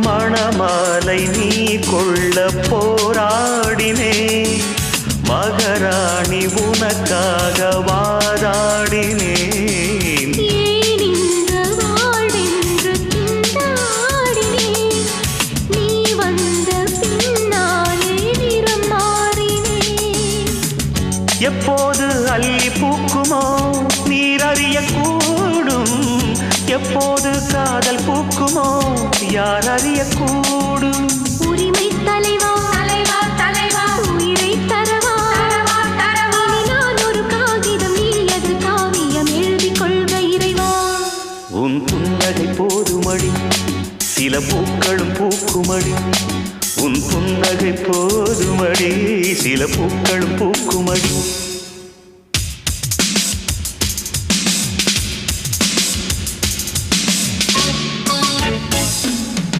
மணமாலை நீ கொள்ள போராடினே மகராணி உனக்காக வாதாடினே எப்போது அள்ளி பூக்குமோ நீர் அறியக்கூடும் எப்போது காதல் பூக்குமோ யார் அறியக்கூடும் உரிமை தலைவா தலைவா தலைவா உயிரை தரவா தரவா தரவா நான் ஒரு காகிதம் நீ அது காவியம் எழுதிக் கொள்க இறைவா உன் புன்னகை போதுமடி சில பூக்களும் பூக்குமடி உன் புன்னகை போதுமடி சில பூக்களும் பூக்குமடி